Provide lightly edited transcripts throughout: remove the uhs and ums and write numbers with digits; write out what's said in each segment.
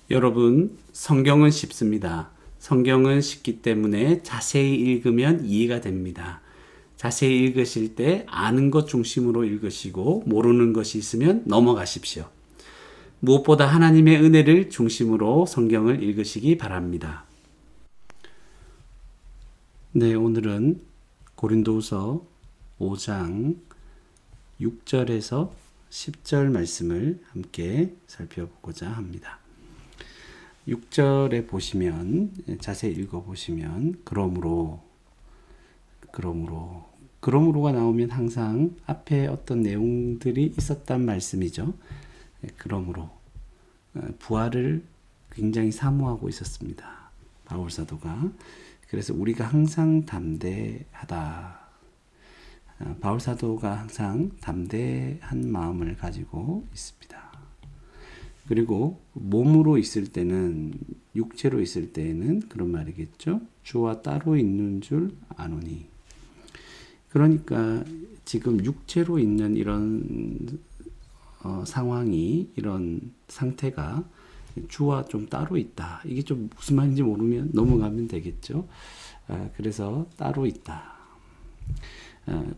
여러분, 성경은 쉽습니다. 성경은 쉽기 때문에 자세히 읽으면 이해가 됩니다. 자세히 읽으실 때 아는 것 중심으로 읽으시고 모르는 것이 있으면 넘어가십시오. 무엇보다 하나님의 은혜를 중심으로 성경을 읽으시기 바랍니다. 네, 오늘은 고린도후서 5장 6절에서 10절 말씀을 함께 살펴보고자 합니다. 6절에 보시면 자세히 읽어보시면 그러므로가 나오면 항상 앞에 어떤 내용들이 있었단 말씀이죠. 그러므로 부활을 굉장히 사모하고 있었습니다. 바울 사도가. 그래서 우리가 항상 담대하다. 바울 사도가 항상 담대한 마음을 가지고 있습니다. 그리고 몸으로 있을 때는, 육체로 있을 때에는 그런 말이겠죠. 주와 따로 있는 줄 아노니. 그러니까 지금 육체로 있는 이런 상황이, 이런 상태가 주와 좀 따로 있다. 이게 좀 무슨 말인지 모르면 넘어가면 되겠죠. 그래서 따로 있다.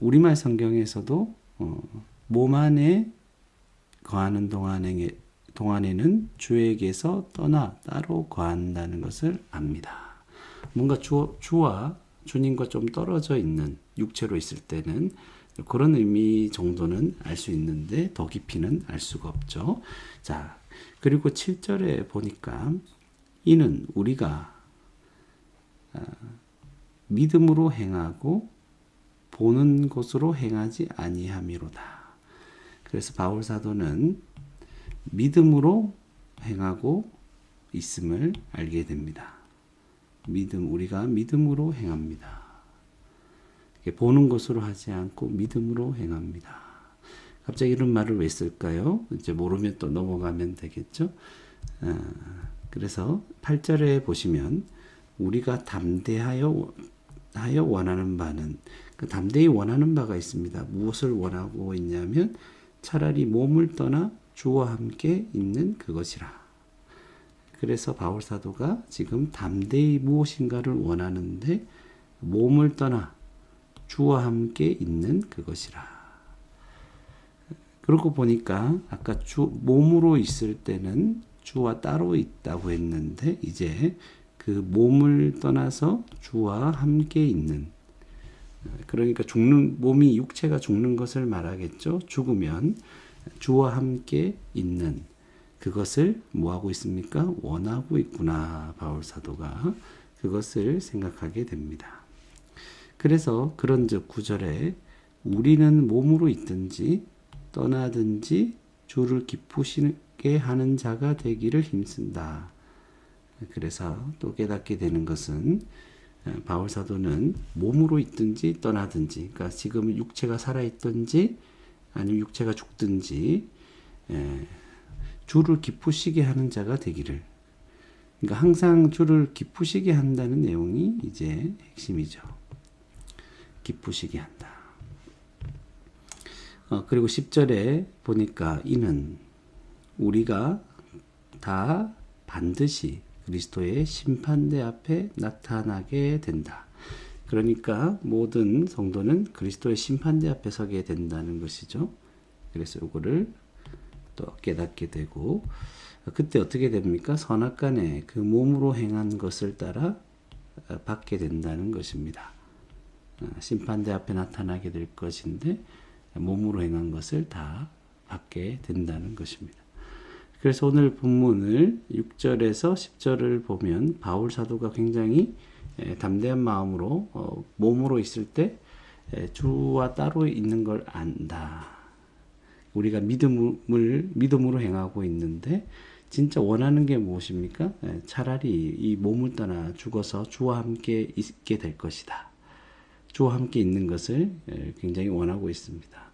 우리말 성경에서도 몸 안에 거하는 동안에는 주에게서 떠나 따로 거한다는 것을 압니다. 뭔가 주와 주님과 좀 떨어져 있는 육체로 있을 때는 그런 의미 정도는 알 수 있는데 더 깊이는 알 수가 없죠. 자, 그리고 7절에 보니까 이는 우리가 믿음으로 행하고 보는 것으로 행하지 아니함이로다. 그래서 바울 사도는 믿음으로 행하고 있음을 알게 됩니다. 우리가 믿음으로 행합니다. 보는 것으로 하지 않고 믿음으로 행합니다. 갑자기 이런 말을 왜 쓸까요? 이제 모르면 또 넘어가면 되겠죠? 그래서 8절에 보시면 우리가 담대하여 원하는 바는, 담대히 원하는 바가 있습니다. 무엇을 원하고 있냐면 차라리 몸을 떠나 주와 함께 있는 그것이라. 그래서 바울 사도가 지금 담대히 무엇인가를 원하는데 몸을 떠나 주와 함께 있는 그것이라. 그러고 보니까 아까 몸으로 있을 때는 주와 따로 있다고 했는데 이제 그 몸을 떠나서 주와 함께 있는, 그러니까 몸이 육체가 죽는 것을 말하겠죠. 죽으면 주와 함께 있는 그것을 뭐하고 있습니까? 원하고 있구나. 바울 사도가 그것을 생각하게 됩니다. 그래서 그런즉 9절에 우리는 몸으로 있든지 떠나든지 주를 기쁘시게 하는 자가 되기를 힘쓴다. 그래서 또 깨닫게 되는 것은 바울 사도는 몸으로 있든지 떠나든지, 그러니까 지금 육체가 살아있든지 아니면 육체가 죽든지 주를 기쁘시게 하는 자가 되기를. 그러니까 항상 주를 기쁘시게 한다는 내용이 이제 핵심이죠. 기쁘시게 한다. 그리고 10절에 보니까 이는 우리가 다 반드시 그리스도의 심판대 앞에 나타나게 된다. 그러니까 모든 성도는 그리스도의 심판대 앞에 서게 된다는 것이죠. 그래서 이거를 또 깨닫게 되고, 그때 어떻게 됩니까? 선악간에 그 몸으로 행한 것을 따라 받게 된다는 것입니다. 심판대 앞에 나타나게 될 것인데 몸으로 행한 것을 다 받게 된다는 것입니다. 그래서 오늘 본문을 6절에서 10절을 보면 바울 사도가 굉장히 담대한 마음으로 몸으로 있을 때 주와 따로 있는 걸 안다. 우리가 믿음으로 행하고 있는데 진짜 원하는 게 무엇입니까? 차라리 이 몸을 떠나 죽어서 주와 함께 있게 될 것이다. 주와 함께 있는 것을 굉장히 원하고 있습니다.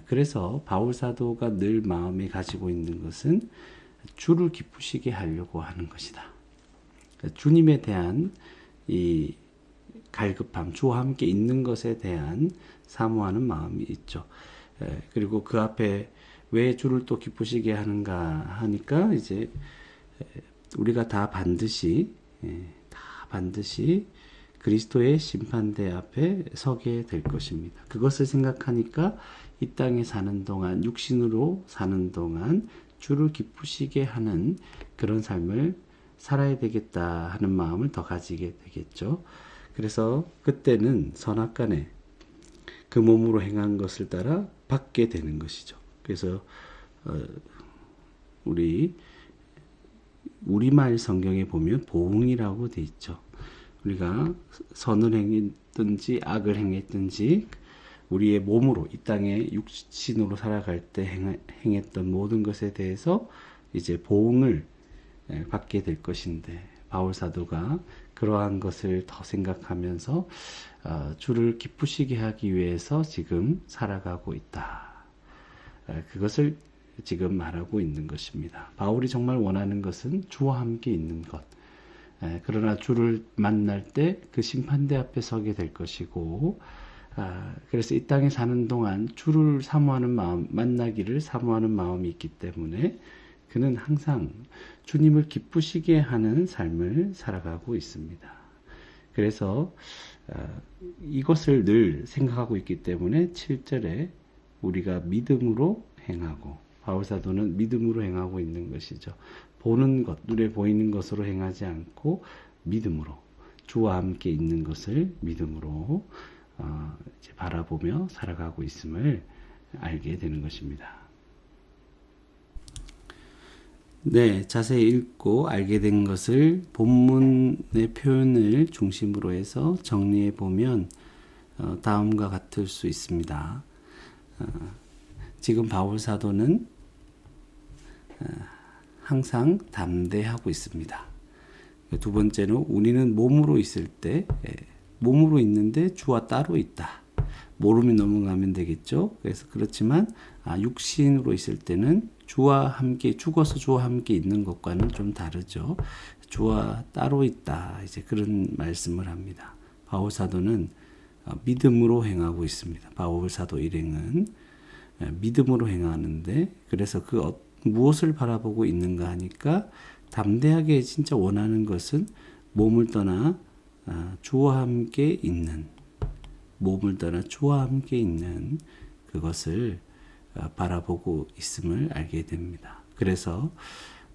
그래서 바울 사도가 늘 마음에 가지고 있는 것은 주를 기쁘시게 하려고 하는 것이다. 주님에 대한 이 갈급함, 주와 함께 있는 것에 대한 사모하는 마음이 있죠. 그리고 그 앞에 왜 주를 또 기쁘시게 하는가 하니까 이제 우리가 다 반드시 그리스도의 심판대 앞에 서게 될 것입니다. 그것을 생각하니까 이 땅에 사는 동안, 육신으로 사는 동안 주를 기쁘시게 하는 그런 삶을 살아야 되겠다 하는 마음을 더 가지게 되겠죠. 그래서 그때는 선악간에 그 몸으로 행한 것을 따라 받게 되는 것이죠. 그래서 우리말 성경에 보면 보응이라고 돼 있죠. 우리가 선을 행했든지 악을 행했든지 우리의 몸으로 이 땅에 육신으로 살아갈 때 행했던 모든 것에 대해서 이제 보응을 받게 될 것인데, 바울 사도가 그러한 것을 더 생각하면서 주를 기쁘시게 하기 위해서 지금 살아가고 있다. 그것을 지금 말하고 있는 것입니다. 바울이 정말 원하는 것은 주와 함께 있는 것. 그러나 주를 만날 때 그 심판대 앞에 서게 될 것이고, 그래서 이 땅에 사는 동안 주를 사모하는 마음, 만나기를 사모하는 마음이 있기 때문에 그는 항상 주님을 기쁘시게 하는 삶을 살아가고 있습니다. 그래서 이것을 늘 생각하고 있기 때문에 7절에 우리가 믿음으로 행하고, 바울 사도는 믿음으로 행하고 있는 것이죠. 보는 것, 눈에 보이는 것으로 행하지 않고 믿음으로, 주와 함께 있는 것을 믿음으로 이제 바라보며 살아가고 있음을 알게 되는 것입니다. 네, 자세히 읽고 알게 된 것을 본문의 표현을 중심으로 해서 정리해 보면 다음과 같을 수 있습니다. 지금 바울 사도는 항상 담대하고 있습니다. 두 번째는 우리는 몸으로 있을 때 몸으로 있는데 주와 따로 있다. 모르면 넘어가면 되겠죠. 그래서 그렇지만 육신으로 있을 때는 주와 함께, 죽어서 주와 함께 있는 것과는 좀 다르죠. 주와 따로 있다. 이제 그런 말씀을 합니다. 바울 사도는 믿음으로 행하고 있습니다. 바울 사도 일행은 믿음으로 행하는데, 그래서 무엇을 바라보고 있는가 하니까 담대하게 진짜 원하는 것은 몸을 떠나 주와 함께 있는, 몸을 떠나 주와 함께 있는 그것을 바라보고 있음을 알게 됩니다. 그래서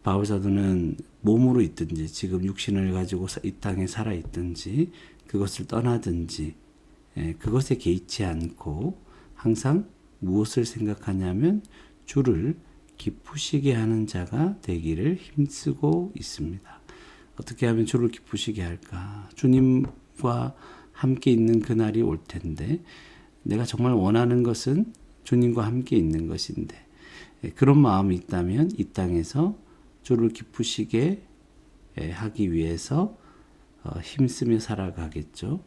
바울 사도는 몸으로 있든지 지금 육신을 가지고 이 땅에 살아 있든지 그것을 떠나든지 그것에 개의치 않고 항상 무엇을 생각하냐면 주를 기쁘시게 하는 자가 되기를 힘쓰고 있습니다. 어떻게 하면 주를 기쁘시게 할까? 주님과 함께 있는 그날이 올 텐데, 내가 정말 원하는 것은 주님과 함께 있는 것인데, 그런 마음이 있다면 이 땅에서 주를 기쁘시게 하기 위해서 힘쓰며 살아가겠죠.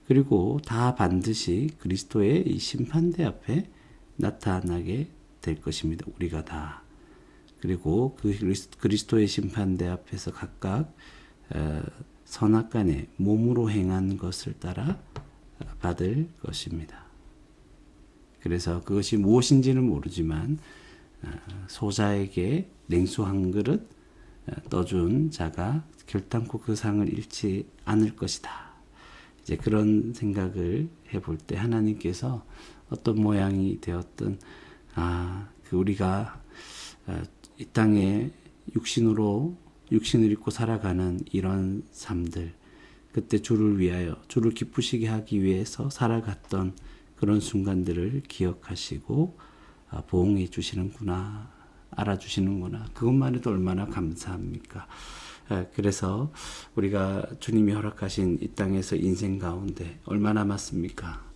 그리고 다 반드시 그리스도의 이 심판대 앞에 나타나게 될 것입니다. 우리가 다. 그리고 그 그리스도의 심판대 앞에서 각각 선악간에 몸으로 행한 것을 따라 받을 것입니다. 그래서 그것이 무엇인지는 모르지만 소자에게 냉수 한 그릇 떠준 자가 결단코 그 상을 잃지 않을 것이다. 이제 그런 생각을 해볼 때 하나님께서 어떤 모양이 되었든 우리가 이 땅에 육신을 입고 살아가는 이런 삶들, 그때 주를 위하여, 주를 기쁘시게 하기 위해서 살아갔던 그런 순간들을 기억하시고 보응해 주시는구나, 알아주시는구나. 그것만 해도 얼마나 감사합니까? 그래서 우리가 주님이 허락하신 이 땅에서 인생 가운데 얼마 남았습니까?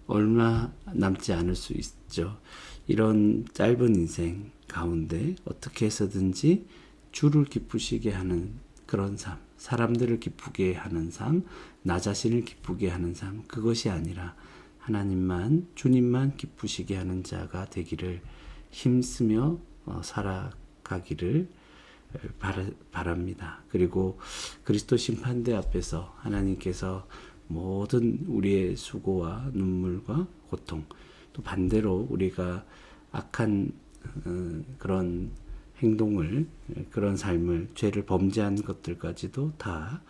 얼마 남지 않을 수 있죠. 이런 짧은 인생 가운데 어떻게 해서든지 주를 기쁘시게 하는 그런 삶, 사람들을 기쁘게 하는 삶, 나 자신을 기쁘게 하는 삶, 그것이 아니라 하나님만, 주님만 기쁘시게 하는 자가 되기를 힘쓰며 살아가기를 바랍니다. 그리고 그리스도 심판대 앞에서 하나님께서 모든 우리의 수고와 눈물과 고통, 또 반대로 우리가 악한 그런 행동을, 그런 삶을, 죄를 범죄한 것들까지도 다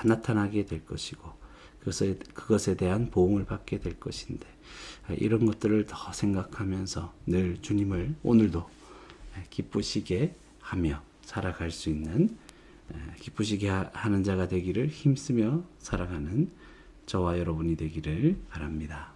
나타나게 될 것이고, 그것에 대한 보응을 받게 될 것인데, 이런 것들을 더 생각하면서 늘 주님을 오늘도 기쁘시게 하며 살아갈 수 있는, 기쁘시게 하는 자가 되기를 힘쓰며 살아가는 저와 여러분이 되기를 바랍니다.